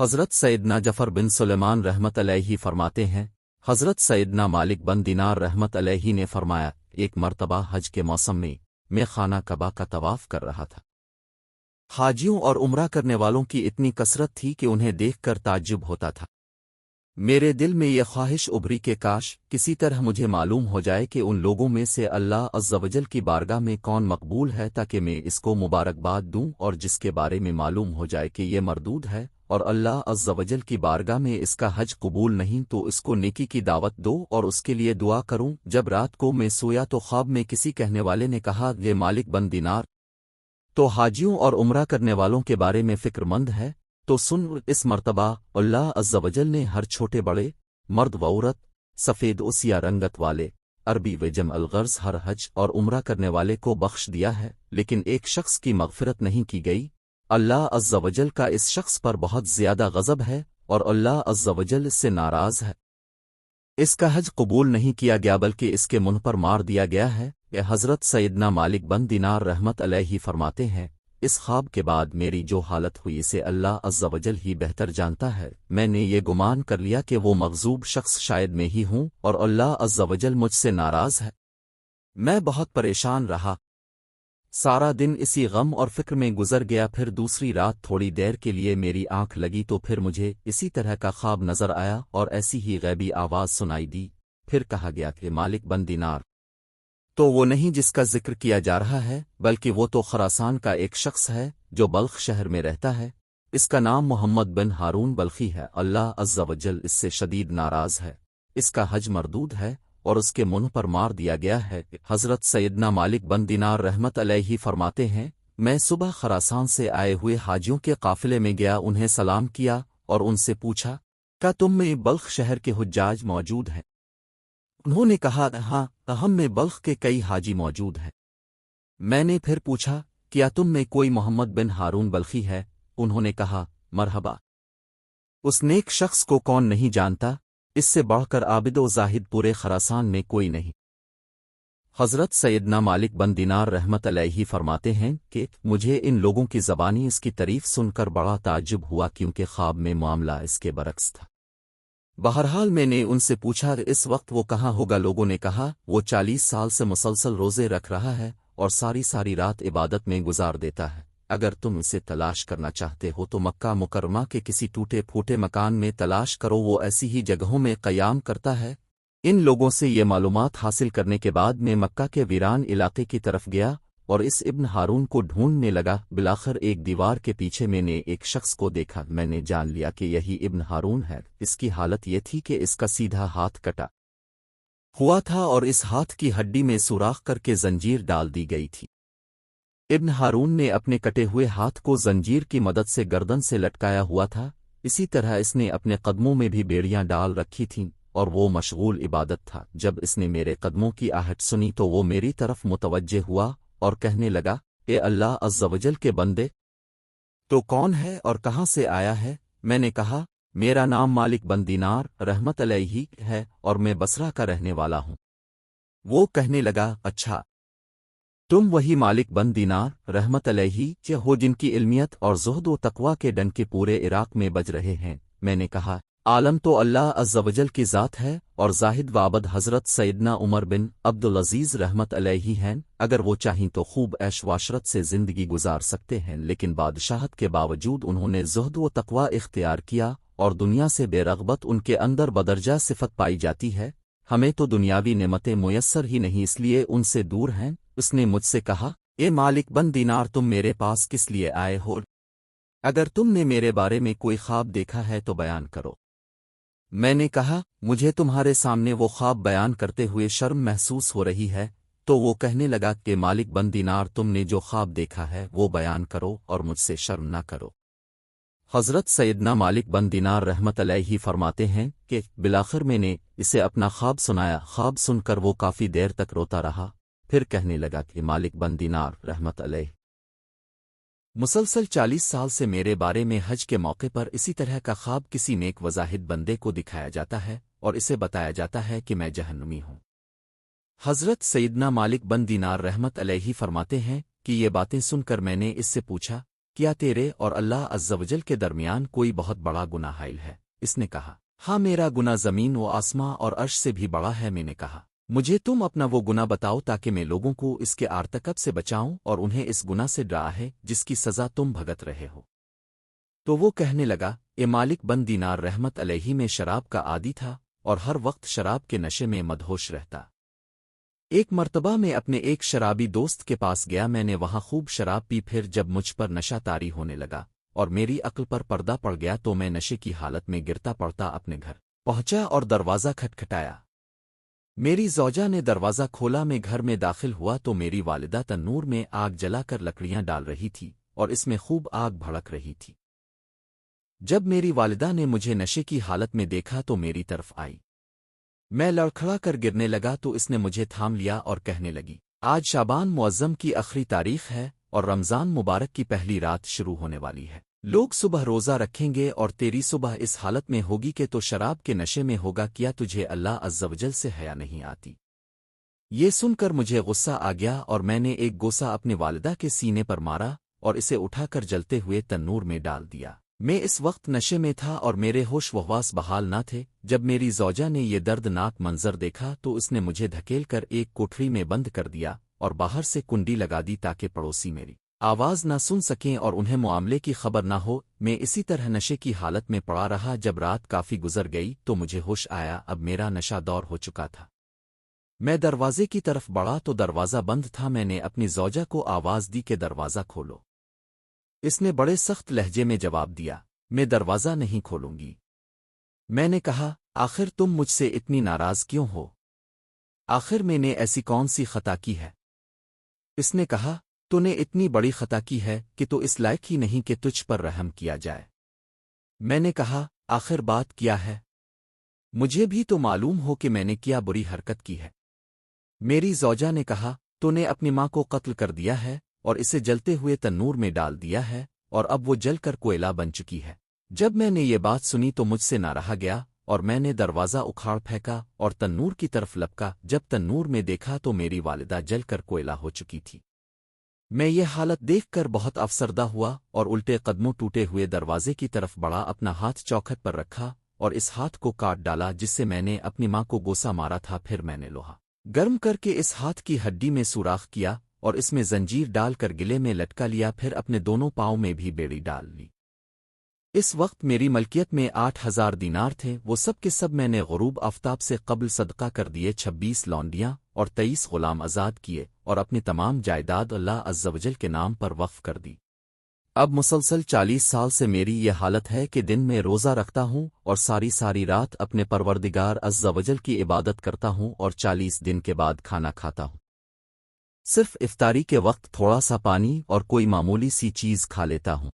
حضرت سیدنا جعفر بن سلیمان رحمت علیہ فرماتے ہیں، حضرت سیدنا مالک بن دینار رحمت علیہ نے فرمایا، ایک مرتبہ حج کے موسم میں خانہ کعبہ کا طواف کر رہا تھا۔ حاجیوں اور عمرہ کرنے والوں کی اتنی کثرت تھی کہ انہیں دیکھ کر تعجب ہوتا تھا۔ میرے دل میں یہ خواہش ابھری کہ کاش کسی طرح مجھے معلوم ہو جائے کہ ان لوگوں میں سے اللہ عز و جل کی بارگاہ میں کون مقبول ہے، تاکہ میں اس کو مبارکباد دوں، اور جس کے بارے میں معلوم ہو جائے کہ یہ مردود ہے اور اللہ عز و جل کی بارگاہ میں اس کا حج قبول نہیں، تو اس کو نیکی کی دعوت دو اور اس کے لیے دعا کروں۔ جب رات کو میں سویا تو خواب میں کسی کہنے والے نے کہا، یہ مالک بن دینار تو حاجیوں اور عمرہ کرنے والوں کے بارے میں فکر مند ہے، تو سن، اس مرتبہ اللہ عز و جل نے ہر چھوٹے بڑے، مرد و عورت، سفید و سیاہ رنگت والے، عربی و جم الغرض ہر حج اور عمرہ کرنے والے کو بخش دیا ہے، لیکن ایک شخص کی مغفرت نہیں کی گئی۔ اللہ عز و جل کا اس شخص پر بہت زیادہ غضب ہے اور اللہ عز و جل اس سے ناراض ہے۔ اس کا حج قبول نہیں کیا گیا بلکہ اس کے منہ پر مار دیا گیا ہے۔ کہ حضرت سیدنا مالک بن دینار رحمت علیہ فرماتے ہیں، اس خواب کے بعد میری جو حالت ہوئی اسے اللہ عز و جل ہی بہتر جانتا ہے۔ میں نے یہ گمان کر لیا کہ وہ مغضوب شخص شاید میں ہی ہوں اور اللہ عز و جل مجھ سے ناراض ہے۔ میں بہت پریشان رہا، سارا دن اسی غم اور فکر میں گزر گیا۔ پھر دوسری رات تھوڑی دیر کے لیے میری آنکھ لگی تو پھر مجھے اسی طرح کا خواب نظر آیا اور ایسی ہی غیبی آواز سنائی دی۔ پھر کہا گیا کہ مالک بن دینار تو وہ نہیں جس کا ذکر کیا جا رہا ہے، بلکہ وہ تو خراسان کا ایک شخص ہے جو بلخ شہر میں رہتا ہے۔ اس کا نام محمد بن ہارون بلخی ہے۔ اللہ عز و جل اس سے شدید ناراض ہے، اس کا حج مردود ہے اور اس کے منہ پر مار دیا گیا ہے۔ حضرت سیدنا مالک بن دینار رحمت علیہ فرماتے ہیں، میں صبح خراسان سے آئے ہوئے حاجیوں کے قافلے میں گیا، انہیں سلام کیا اور ان سے پوچھا، کیا تم میں بلخ شہر کے حجاج موجود ہیں؟ انہوں نے کہا، ہاں، ہم میں بلخ کے کئی حاجی موجود ہیں۔ میں نے پھر پوچھا، کیا تم میں کوئی محمد بن ہارون بلخی ہے؟ انہوں نے کہا، مرحبا، اس نیک شخص کو کون نہیں جانتا، اس سے بڑھ کر عابد و زاہد پورے خراسان میں کوئی نہیں۔ حضرت سیدنا مالک بن دینار رحمت علیہ فرماتے ہیں کہ مجھے ان لوگوں کی زبانی اس کی تعریف سن کر بڑا تعجب ہوا، کیونکہ خواب میں معاملہ اس کے برعکس تھا۔ بہرحال میں نے ان سے پوچھا، اس وقت وہ کہاں ہوگا؟ لوگوں نے کہا، وہ 40 سال سے مسلسل روزے رکھ رہا ہے اور ساری رات عبادت میں گزار دیتا ہے۔ اگر تم اسے تلاش کرنا چاہتے ہو تو مکہ مکرمہ کے کسی ٹوٹے پھوٹے مکان میں تلاش کرو، وہ ایسی ہی جگہوں میں قیام کرتا ہے۔ ان لوگوں سے یہ معلومات حاصل کرنے کے بعد میں مکہ کے ویران علاقے کی طرف گیا اور اس ابن ہارون کو ڈھونڈنے لگا۔ بالآخر ایک دیوار کے پیچھے میں نے ایک شخص کو دیکھا، میں نے جان لیا کہ یہی ابن ہارون ہے۔ اس کی حالت یہ تھی کہ اس کا سیدھا ہاتھ کٹا ہوا تھا اور اس ہاتھ کی ہڈی میں سوراخ کر کے زنجیر ڈال دی گئی تھی۔ ابن ہارون نے اپنے کٹے ہوئے ہاتھ کو زنجیر کی مدد سے گردن سے لٹکایا ہوا تھا، اسی طرح اس نے اپنے قدموں میں بھی بیڑیاں ڈال رکھی تھیں اور وہ مشغول عبادت تھا۔ جب اس نے میرے قدموں کی آہٹ سنی تو وہ میری طرف متوجہ ہوا اور کہنے لگا، اے اللہ عز و جل کے بندے، تو کون ہے اور کہاں سے آیا ہے؟ میں نے کہا، میرا نام مالک بن دینار رحمت علیہ ہے اور میں بصرہ کا رہنے والا ہوں۔ وہ کہنے لگا، اچھا، تم وہی مالک بن دینار رحمت علیہ ہو جن کی علمیت اور زہد و تقوی کے ڈنکے پورے عراق میں بج رہے ہیں؟ میں نے کہا، عالم تو اللہ عز و جل کی ذات ہے اور زاہد وعبد حضرت سیدنا عمر بن عبدالعزیز رحمت علیہ ہیں۔ اگر وہ چاہیں تو خوب عیش و عشرت سے زندگی گزار سکتے ہیں، لیکن بادشاہت کے باوجود انہوں نے زہد و تقوی اختیار کیا اور دنیا سے بے رغبت ان کے اندر بدرجہ صفت پائی جاتی ہے۔ ہمیں تو دنیاوی نعمتیں میسر ہی نہیں، اس لیے ان سے دور ہیں۔ اس نے مجھ سے کہا، اے مالک بن دینار، تم میرے پاس کس لیے آئے ہو؟ اگر تم نے میرے بارے میں کوئی خواب دیکھا ہے تو بیان کرو۔ میں نے کہا، مجھے تمہارے سامنے وہ خواب بیان کرتے ہوئے شرم محسوس ہو رہی ہے۔ تو وہ کہنے لگا کہ مالک بن دینار، تم نے جو خواب دیکھا ہے وہ بیان کرو اور مجھ سے شرم نہ کرو۔ حضرت سیدنا مالک بن دینار رحمت علیہ فرماتے ہیں کہ بالآخر میں نے اسے اپنا خواب سنایا۔ خواب سن کر وہ کافی دیر تک روتا رہا، پھر کہنے لگا کہ مالک بن دینار رحمت علیہ، مسلسل 40 سال سے میرے بارے میں حج کے موقع پر اسی طرح کا خواب کسی نیک وزاہد بندے کو دکھایا جاتا ہے اور اسے بتایا جاتا ہے کہ میں جہنمی ہوں۔ حضرت سیدنا مالک بن دینار رحمت علیہ فرماتے ہیں کہ یہ باتیں سن کر میں نے اس سے پوچھا کیا تیرے اور اللہ عز و جل کے درمیان کوئی بہت بڑا گناہ حائل ہے؟ اس نے کہا، ہاں میرا گناہ زمین و آسماں اور عرش سے بھی بڑا ہے۔ میں نے کہا، مجھے تم اپنا وہ گناہ بتاؤ تاکہ میں لوگوں کو اس کے ارتکاب سے بچاؤں اور انہیں اس گناہ سے ڈرا ہے جس کی سزا تم بھگت رہے ہو۔ تو وہ کہنے لگا، اے مالک بن دینار رحمت علیہ میں شراب کا عادی تھا اور ہر وقت شراب کے نشے میں مدہوش رہتا۔ ایک مرتبہ میں اپنے ایک شرابی دوست کے پاس گیا، میں نے وہاں خوب شراب پی، پھر جب مجھ پر نشہ طاری ہونے لگا اور میری عقل پر پردہ پڑ گیا تو میں نشے کی حالت میں گرتا پڑتا اپنے گھر پہنچا اور دروازہ کھٹکھٹایا۔ میری زوجہ نے دروازہ کھولا، میں گھر میں داخل ہوا تو میری والدہ تنور میں آگ جلا کر لکڑیاں ڈال رہی تھی اور اس میں خوب آگ بھڑک رہی تھی۔ جب میری والدہ نے مجھے نشے کی حالت میں دیکھا تو میری طرف آئی، میں لڑکھڑا کر گرنے لگا تو اس نے مجھے تھام لیا اور کہنے لگی، آج شعبان معظم کی آخری تاریخ ہے اور رمضان مبارک کی پہلی رات شروع ہونے والی ہے۔ لوگ صبح روزہ رکھیں گے اور تیری صبح اس حالت میں ہوگی کہ تو شراب کے نشے میں ہوگا، کیا تجھے اللہ عز و جل سے حیا نہیں آتی؟ یہ سن کر مجھے غصہ آ گیا اور میں نے ایک گوسا اپنی والدہ کے سینے پر مارا اور اسے اٹھا کر جلتے ہوئے تنور میں ڈال دیا۔ میں اس وقت نشے میں تھا اور میرے ہوش و حواس بحال نہ تھے۔ جب میری زوجہ نے یہ دردناک منظر دیکھا تو اس نے مجھے دھکیل کر ایک کوٹری میں بند کر دیا اور باہر سے کنڈی لگا دی تاکہ پڑوسی میری آواز نہ سن سکیں اور انہیں معاملے کی خبر نہ ہو۔ میں اسی طرح نشے کی حالت میں پڑا رہا۔ جب رات کافی گزر گئی تو مجھے ہوش آیا، اب میرا نشہ دور ہو چکا تھا۔ میں دروازے کی طرف بڑھا تو دروازہ بند تھا۔ میں نے اپنی زوجہ کو آواز دی کہ دروازہ کھولو۔ اس نے بڑے سخت لہجے میں جواب دیا، میں دروازہ نہیں کھولوں گی۔ میں نے کہا، آخر تم مجھ سے اتنی ناراض کیوں ہو؟ آخر میں نے ایسی کون سی خطا کی ہے؟ اس نے کہا، تو نے اتنی بڑی خطا کی ہے کہ تو اس لائق ہی نہیں کہ تجھ پر رحم کیا جائے۔ میں نے کہا، آخر بات کیا ہے؟ مجھے بھی تو معلوم ہو کہ میں نے کیا بری حرکت کی ہے۔ میری زوجہ نے کہا، تو نے اپنی ماں کو قتل کر دیا ہے اور اسے جلتے ہوئے تنور میں ڈال دیا ہے اور اب وہ جل کر کوئلہ بن چکی ہے۔ جب میں نے یہ بات سنی تو مجھ سے نہ رہا گیا اور میں نے دروازہ اکھاڑ پھینکا اور تنور کی طرف لپکا۔ جب تنور میں دیکھا تو میری والدہ جل کر کوئلہ ہو چکی تھی۔ میں یہ حالت دیکھ کر بہت افسردہ ہوا اور الٹے قدموں ٹوٹے ہوئے دروازے کی طرف بڑھا، اپنا ہاتھ چوکھٹ پر رکھا اور اس ہاتھ کو کاٹ ڈالا جس سے میں نے اپنی ماں کو گوسا مارا تھا۔ پھر میں نے لوہا گرم کر کے اس ہاتھ کی ہڈی میں سوراخ کیا اور اس میں زنجیر ڈال کر گلے میں لٹکا لیا، پھر اپنے دونوں پاؤں میں بھی بیڑی ڈال لی۔ اس وقت میری ملکیت میں 8,000 دینار تھے، وہ سب کے سب میں نے غروب آفتاب سے قبل صدقہ کر دیے۔ 26 لونڈیاں اور 23 غلام آزاد کیے اور اپنی تمام جائیداد اللہ عز و جل کے نام پر وقف کر دی۔ اب مسلسل 40 سال سے میری یہ حالت ہے کہ دن میں روزہ رکھتا ہوں اور ساری رات اپنے پروردگار عز و جل کی عبادت کرتا ہوں اور 40 دن کے بعد کھانا کھاتا ہوں۔ صرف افطاری کے وقت تھوڑا سا پانی اور کوئی معمولی سی چیز کھا لیتا ہوں۔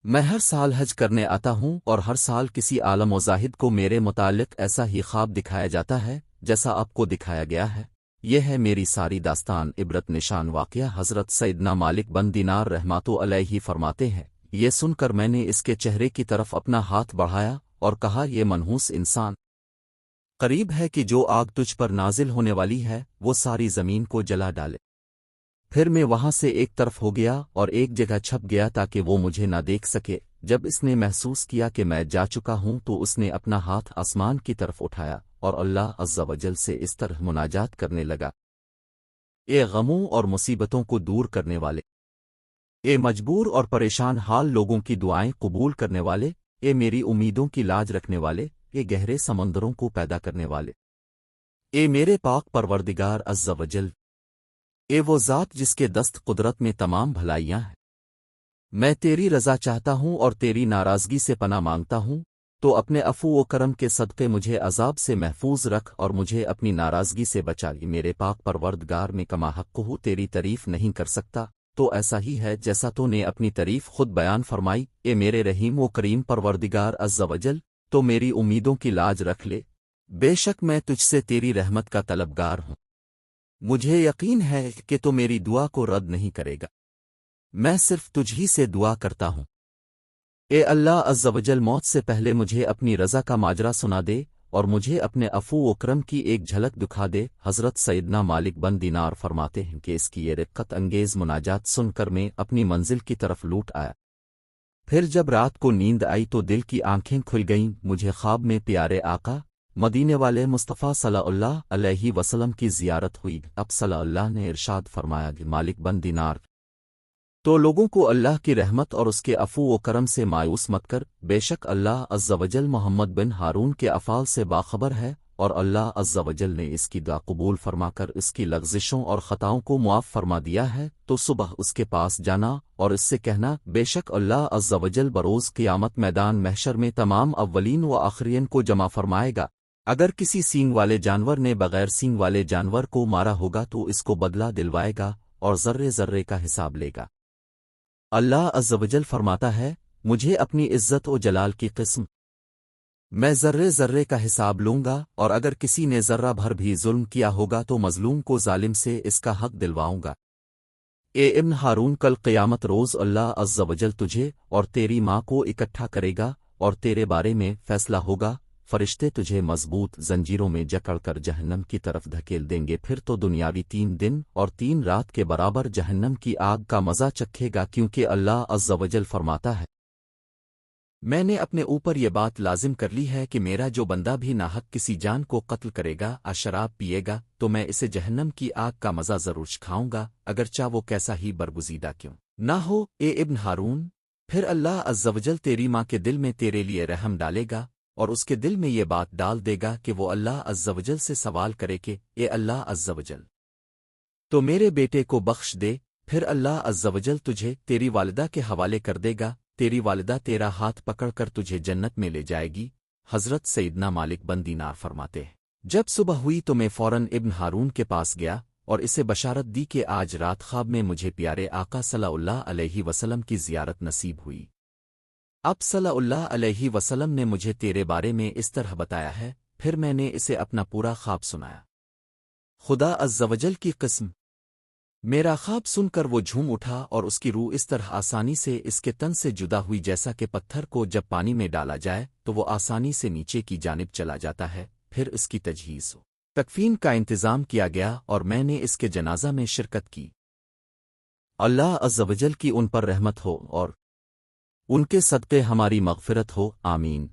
میں ہر سال حج کرنے آتا ہوں اور ہر سال کسی عالم و زاہد کو میرے متعلق ایسا ہی خواب دکھایا جاتا ہے جیسا آپ کو دکھایا گیا ہے۔ یہ ہے میری ساری داستان۔ عبرت نشان واقعہ حضرت سیدنا مالک بن دینار رحمۃ علیہ فرماتے ہیں، یہ سن کر میں نے اس کے چہرے کی طرف اپنا ہاتھ بڑھایا اور کہا، یہ منحوس انسان قریب ہے کہ جو آگ تجھ پر نازل ہونے والی ہے وہ ساری زمین کو جلا ڈالے۔ پھر میں وہاں سے ایک طرف ہو گیا اور ایک جگہ چھپ گیا تاکہ وہ مجھے نہ دیکھ سکے۔ جب اس نے محسوس کیا کہ میں جا چکا ہوں تو اس نے اپنا ہاتھ آسمان کی طرف اٹھایا اور اللہ عز و جل سے اس طرح مناجات کرنے لگا، اے غموں اور مصیبتوں کو دور کرنے والے، اے مجبور اور پریشان حال لوگوں کی دعائیں قبول کرنے والے، اے میری امیدوں کی لاج رکھنے والے، اے گہرے سمندروں کو پیدا کرنے والے، اے میرے پاک پروردگار عز و جل، اے وہ ذات جس کے دست قدرت میں تمام بھلائیاں ہیں، میں تیری رضا چاہتا ہوں اور تیری ناراضگی سے پناہ مانگتا ہوں، تو اپنے عفو و کرم کے صدقے مجھے عذاب سے محفوظ رکھ اور مجھے اپنی ناراضگی سے بچا لی۔ میرے پاک پروردگار میں کما حق ہو تیری تعریف نہیں کر سکتا، تو ایسا ہی ہے جیسا تو نے اپنی تعریف خود بیان فرمائی۔ اے میرے رحیم و کریم پروردگار عز و جل، تو میری امیدوں کی لاج رکھ لے، بے شک میں تجھ سے تیری رحمت کا طلبگار ہوں، مجھے یقین ہے کہ تو میری دعا کو رد نہیں کرے گا، میں صرف تجھ ہی سے دعا کرتا ہوں۔ اے اللہ عز و جل، موت سے پہلے مجھے اپنی رضا کا ماجرا سنا دے اور مجھے اپنے عفو و کرم کی ایک جھلک دکھا دے۔ حضرت سیدنا مالک بن دینار فرماتے ہیں کہ اس کی یہ رقت انگیز مناجات سن کر میں اپنی منزل کی طرف لوٹ آیا۔ پھر جب رات کو نیند آئی تو دل کی آنکھیں کھل گئیں، مجھے خواب میں پیارے آقا مدینے والے مصطفیٰ صلی اللہ علیہ وسلم کی زیارت ہوئی۔ اب صلی اللہ نے ارشاد فرمایا کہ مالک بن دینار تو لوگوں کو اللہ کی رحمت اور اس کے عفو و کرم سے مایوس مت کر، بے شک اللہ عز و جل محمد بن ہارون کے افعال سے باخبر ہے، اور اللہ عز و جل نے اس کی دعا قبول فرما کر اس کی لغزشوں اور خطاؤں کو معاف فرما دیا ہے۔ تو صبح اس کے پاس جانا اور اس سے کہنا، بے شک اللہ عز و جل بروز قیامت میدان محشر میں تمام اولین و آخرین کو جمع فرمائے گا۔ اگر کسی سینگ والے جانور نے بغیر سینگ والے جانور کو مارا ہوگا تو اس کو بدلہ دلوائے گا اور ذرے ذرے کا حساب لے گا۔ اللہ عز و جل فرماتا ہے، مجھے اپنی عزت و جلال کی قسم، میں ذرے ذرے کا حساب لوں گا، اور اگر کسی نے ذرہ بھر بھی ظلم کیا ہوگا تو مظلوم کو ظالم سے اس کا حق دلواؤں گا۔ اے ابن ہارون، کل قیامت روز اللہ عز و جل تجھے اور تیری ماں کو اکٹھا کرے گا اور تیرے بارے میں فیصلہ ہوگا۔ فرشتے تجھے مضبوط زنجیروں میں جکڑ کر جہنم کی طرف دھکیل دیں گے، پھر تو دنیاوی 3 دن اور 3 رات کے برابر جہنم کی آگ کا مزہ چکھے گا، کیونکہ اللہ عز و جل فرماتا ہے، میں نے اپنے اوپر یہ بات لازم کر لی ہے کہ میرا جو بندہ بھی ناحق کسی جان کو قتل کرے گا اور شراب پیے گا تو میں اسے جہنم کی آگ کا مزہ ضرور چکھاؤں گا، اگرچہ وہ کیسا ہی برگزیدہ کیوں نہ ہو۔ اے ابن ہارون، پھر اللہ عز و جل تیری ماں کے دل میں تیرے لیے رحم ڈالے گا اور اس کے دل میں یہ بات ڈال دے گا کہ وہ اللہ عز و جل سے سوال کرے کہ اے اللہ عز و جل تو میرے بیٹے کو بخش دے۔ پھر اللہ عز و جل تجھے تیری والدہ کے حوالے کر دے گا، تیری والدہ تیرا ہاتھ پکڑ کر تجھے جنت میں لے جائے گی۔ حضرت سیدنا مالک بن دینار فرماتے ہیں، جب صبح ہوئی تو میں فوراً ابن ہارون کے پاس گیا اور اسے بشارت دی کہ آج رات خواب میں مجھے پیارے آقا صلی اللہ علیہ وسلم کی زیارت نصیب ہوئی۔ اب صلی اللہ علیہ وسلم نے مجھے تیرے بارے میں اس طرح بتایا ہے۔ پھر میں نے اسے اپنا پورا خواب سنایا۔ خدا عز و جل کی قسم، میرا خواب سن کر وہ جھوم اٹھا اور اس کی روح اس طرح آسانی سے اس کے تن سے جدا ہوئی جیسا کہ پتھر کو جب پانی میں ڈالا جائے تو وہ آسانی سے نیچے کی جانب چلا جاتا ہے۔ پھر اس کی تجہیز تکفین کا انتظام کیا گیا اور میں نے اس کے جنازہ میں شرکت کی۔ اللہ عز و جل کی ان پر رحمت ہو اور ان کے صدقے ہماری مغفرت ہو، آمین۔